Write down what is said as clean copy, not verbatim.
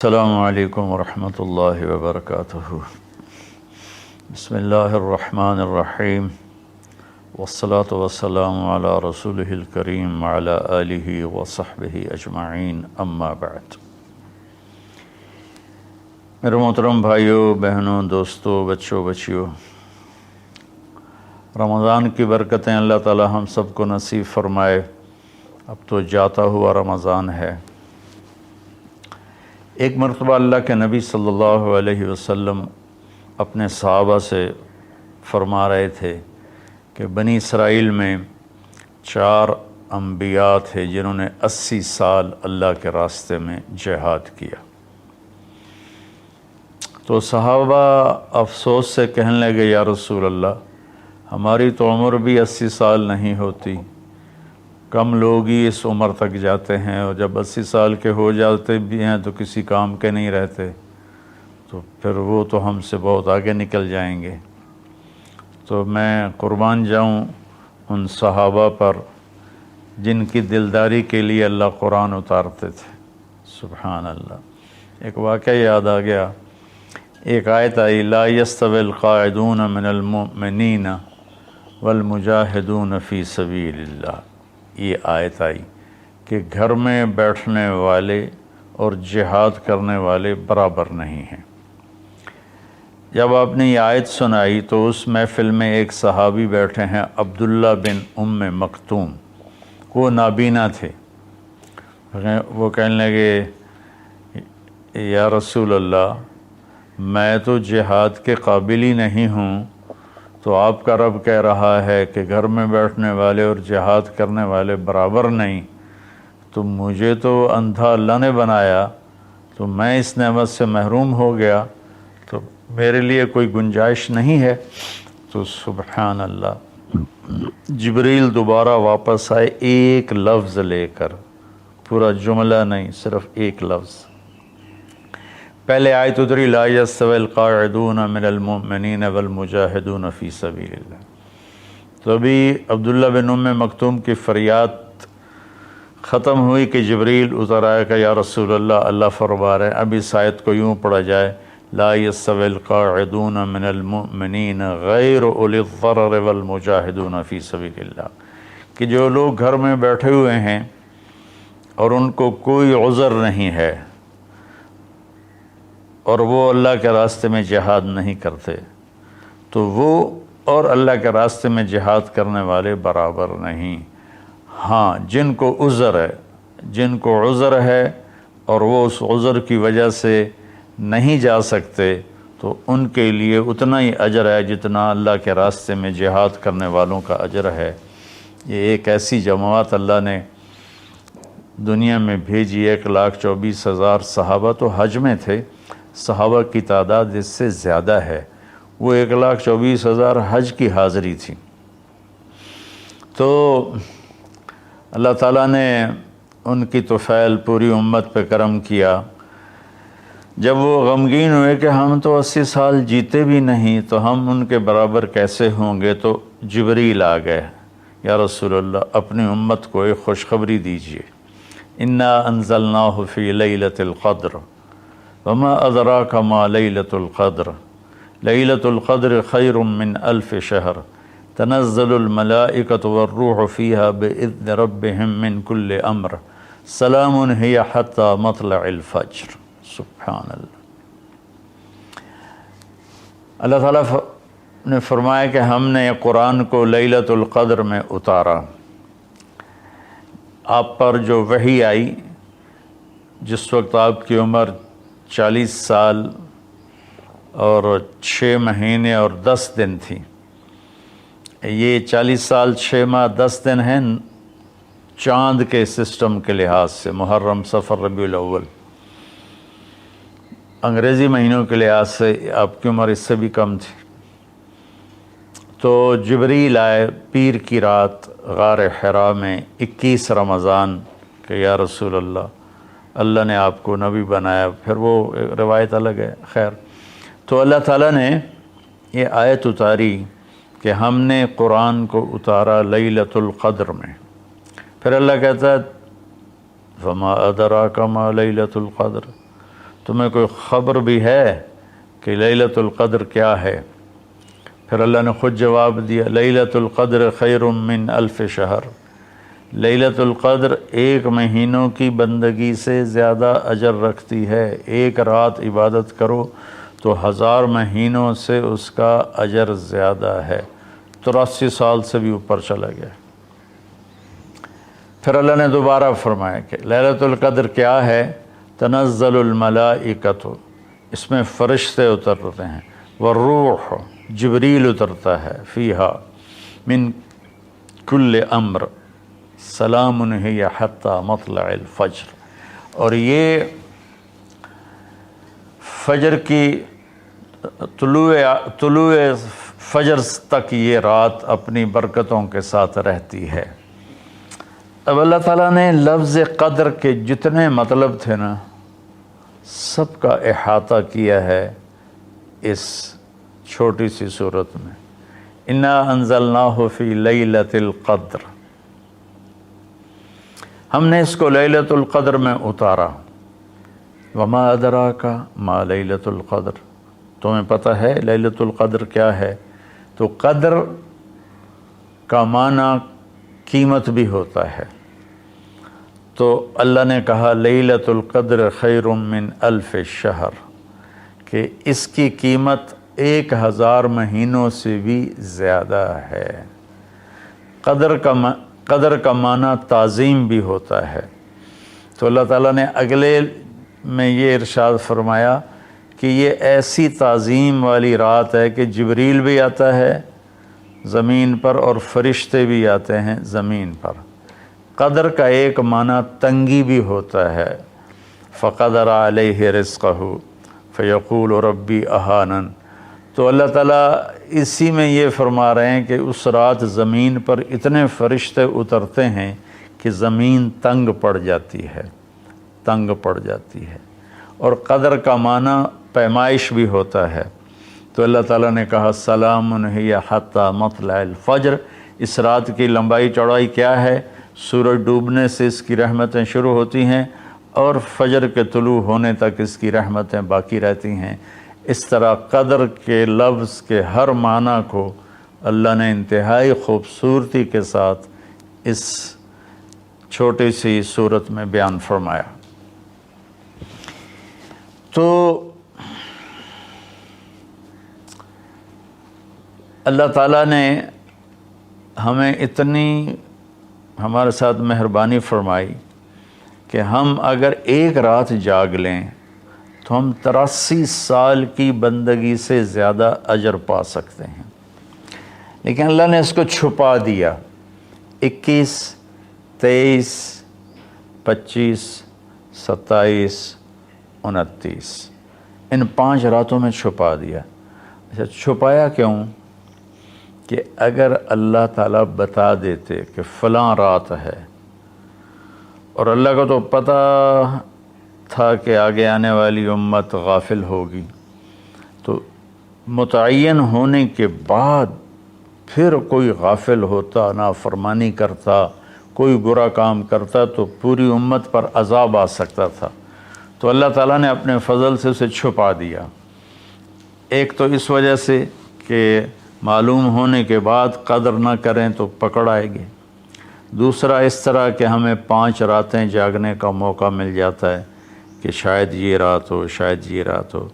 السلام علیکم ورحمۃ اللہ وبرکاتہ۔ بسم اللہ الرحمن الرحیم والصلاة والسلام علی رسولہ الکریم وعلی آلہ وصحبہ اجمعین، اما بعد۔ میرے محترم بھائیوں، بہنوں، دوستوں، بچوں، بچیوں، رمضان کی برکتیں اللہ تعالی ہم سب کو نصیب فرمائے۔ اب تو جاتا ہوا رمضان ہے۔ ایک مرتبہ اللہ کے نبی صلی اللہ علیہ وسلم اپنے صحابہ سے فرما رہے تھے کہ بنی اسرائیل میں 4 انبیاء تھے جنہوں نے 80 سال اللہ کے راستے میں جہاد کیا۔ تو صحابہ افسوس سے کہنے لگے، یا رسول اللہ، ہماری تو عمر بھی 80 سال نہیں ہوتی، کم لوگ ہی اس عمر تک جاتے ہیں، اور جب 80 سال کے ہو جاتے بھی ہیں تو کسی کام کے نہیں رہتے، تو پھر وہ تو ہم سے بہت آگے نکل جائیں گے۔ تو میں قربان جاؤں ان صحابہ پر جن کی دلداری کے لیے اللہ قرآن اتارتے تھے۔ سبحان اللہ۔ ایک واقعہ یاد آ گیا، ایک آیت آئی، لا یستوی القاعدون من المؤمنین والمجاہدون فی سبیل اللہ۔ یہ آیت آئی کہ گھر میں بیٹھنے والے اور جہاد کرنے والے برابر نہیں ہیں۔ جب آپ نے یہ آیت سنائی تو اس محفل میں ایک صحابی بیٹھے ہیں، عبداللہ بن ام مکتوم، وہ نابینا تھے۔ وہ کہنے لگے، یا رسول اللہ، میں تو جہاد کے قابل ہی نہیں ہوں، تو آپ کا رب کہہ رہا ہے کہ گھر میں بیٹھنے والے اور جہاد کرنے والے برابر نہیں، تو مجھے تو اندھا اللہ نے بنایا، تو میں اس نعمت سے محروم ہو گیا، تو میرے لیے کوئی گنجائش نہیں ہے۔ تو سبحان اللہ، جبریل دوبارہ واپس آئے ایک لفظ لے کر، پورا جملہ نہیں، صرف ایک لفظ۔ پہلے آیت اتری، لا یستوی القاعدون من المؤمنین والمجاہدون فی سبیل اللہ۔ تو ابھی عبداللہ بن ام مکتوم کی فریاد ختم ہوئی کہ جبریل اتر آیا کہ یا رسول اللہ، اللہ فرما رہے ہیں، اب اس آیت کو یوں پڑھا جائے، لا یستوی القاعدون من المؤمنین غیر اولی الضرر والمجاہدون فی سبیل اللہ، کہ جو لوگ گھر میں بیٹھے ہوئے ہیں اور ان کو کوئی عذر نہیں ہے اور وہ اللہ کے راستے میں جہاد نہیں کرتے، تو وہ اور اللہ کے راستے میں جہاد کرنے والے برابر نہیں۔ ہاں، جن کو عذر ہے اور وہ اس عذر کی وجہ سے نہیں جا سکتے، تو ان کے لیے اتنا ہی اجر ہے جتنا اللہ کے راستے میں جہاد کرنے والوں کا اجر ہے۔ یہ ایک ایسی جماعت اللہ نے دنیا میں بھیجی، 1,24,000 صحابہ تو حج میں تھے، صحابہ کی تعداد اس سے زیادہ ہے، وہ 1,24,000 حج کی حاضری تھی۔ تو اللہ تعالیٰ نے ان کی طفیل پوری امت پہ کرم کیا۔ جب وہ غمگین ہوئے کہ ہم تو 80 سال جیتے بھی نہیں، تو ہم ان کے برابر کیسے ہوں گے، تو جبریل آ گئے، یا رسول اللہ، اپنی امت کو ایک خوشخبری دیجیے، انا انزلناہ فی لیلۃ القدر وما ادراک ما لیلۃ القدر لیلۃ القدر خیر من 1000 شہر تنزل الملائکۃ والروح فیہا باذن ربہم من کل امر سلام ہی حتی مطلع الفجر۔ سبحان اللہ۔ اللہ تعالیٰ نے فرمایا کہ ہم نے قرآن کو لیلۃ القدر میں اتارا۔ آپ پر جو وحی آئی، جس وقت آپ کی عمر 40 سال اور 6 مہینے اور 10 دن تھی۔ یہ 40 سال 6 ماہ 10 دن ہیں چاند کے سسٹم کے لحاظ سے، محرم، صفر، ربیع الاول۔ انگریزی مہینوں کے لحاظ سے آپ کی عمر اس سے بھی کم تھی۔ تو جبریل آئے پیر کی رات غار حرا میں 21 رمضان کہ یا رسول اللہ، اللہ نے آپ کو نبی بنایا۔ پھر وہ روایت الگ ہے، خیر۔ تو اللہ تعالیٰ نے یہ آیت اتاری کہ ہم نے قرآن کو اتارا لیلۃ القدر میں۔ پھر اللہ کہتا ہے فما ادراک ما لیلۃ القدر، تمہیں کوئی خبر بھی ہے کہ لیلۃ القدر کیا ہے؟ پھر اللہ نے خود جواب دیا، لیلۃ القدر خیر من الف شہر، لیلۃ القدر 1 مہینوں کی بندگی سے زیادہ اجر رکھتی ہے۔ ایک رات عبادت کرو تو 1000 مہینوں سے اس کا اجر زیادہ ہے، 83 سال سے بھی اوپر چلا گیا۔ پھر اللہ نے دوبارہ فرمایا کہ لیلۃ القدر کیا ہے؟ تنزل الملائکۃ، اس میں فرشتے اترتے ہیں، والروح، جبریل اترتا ہے، فیہا من کل امر سلام ہی حتی مطلع الفجر، اور یہ فجر کی طلوع فجر تک یہ رات اپنی برکتوں کے ساتھ رہتی ہے۔ اب اللہ تعالیٰ نے لفظ قدر کے جتنے مطلب تھے نا، سب کا احاطہ کیا ہے اس چھوٹی سی صورت میں۔ انا انزلناہ فی لیلۃ القدر، ہم نے اس کو لیلۃ القدر میں اتارا۔ وما ادراک ما لیلۃ القدر، تمہیں پتہ ہے لیلۃ القدر کیا ہے؟ تو قدر کا معنی قیمت بھی ہوتا ہے، تو اللہ نے کہا لیلۃ القدر خیر من الف شہر، کہ اس کی قیمت 1000 مہینوں سے بھی زیادہ ہے۔ قدر کا معنی تعظیم بھی ہوتا ہے۔ تو اللہ تعالیٰ نے اگلے میں یہ ارشاد فرمایا کہ یہ ایسی تعظیم والی رات ہے کہ جبریل بھی آتا ہے زمین پر اور فرشتے بھی آتے ہیں زمین پر۔ قدر کا ایک معنی تنگی بھی ہوتا ہے، فقدر علیہ رزقہ فیقول ربی اہانن، تو اللہ تعالیٰ اسی میں یہ فرما رہے ہیں کہ اس رات زمین پر اتنے فرشتے اترتے ہیں کہ زمین تنگ پڑ جاتی ہے، تنگ پڑ جاتی ہے۔ اور قدر کا معنی پیمائش بھی ہوتا ہے، تو اللہ تعالیٰ نے کہا سلام ہی حتی مطلع الفجر، اس رات کی لمبائی چوڑائی کیا ہے؟ سورج ڈوبنے سے اس کی رحمتیں شروع ہوتی ہیں اور فجر کے طلوع ہونے تک اس کی رحمتیں باقی رہتی ہیں۔ اس طرح قدر کے لفظ کے ہر معنی کو اللہ نے انتہائی خوبصورتی کے ساتھ اس چھوٹی سی صورت میں بیان فرمایا۔ تو اللہ تعالیٰ نے ہمیں اتنی ہمارے ساتھ مہربانی فرمائی کہ ہم اگر ایک رات جاگ لیں تو ہم 83 سال کی بندگی سے زیادہ اجر پا سکتے ہیں، لیکن اللہ نے اس کو چھپا دیا۔ 21، 23، 25، 27، 29 ان 5 راتوں میں چھپا دیا۔ اچھا، چھپایا کیوں؟ کہ اگر اللہ تعالیٰ بتا دیتے کہ فلاں رات ہے، اور اللہ کو تو پتہ تھا کہ آگے آنے والی امت غافل ہوگی، تو متعین ہونے کے بعد پھر کوئی غافل ہوتا، نافرمانی کرتا، کوئی برا کام کرتا تو پوری امت پر عذاب آ سکتا تھا۔ تو اللہ تعالیٰ نے اپنے فضل سے اسے چھپا دیا۔ ایک تو اس وجہ سے کہ معلوم ہونے کے بعد قدر نہ کریں تو پکڑ آئے گی، دوسرا اس طرح کہ ہمیں 5 راتیں جاگنے کا موقع مل جاتا ہے کہ شاید یہ رات ہو، شاید یہ رات ہو۔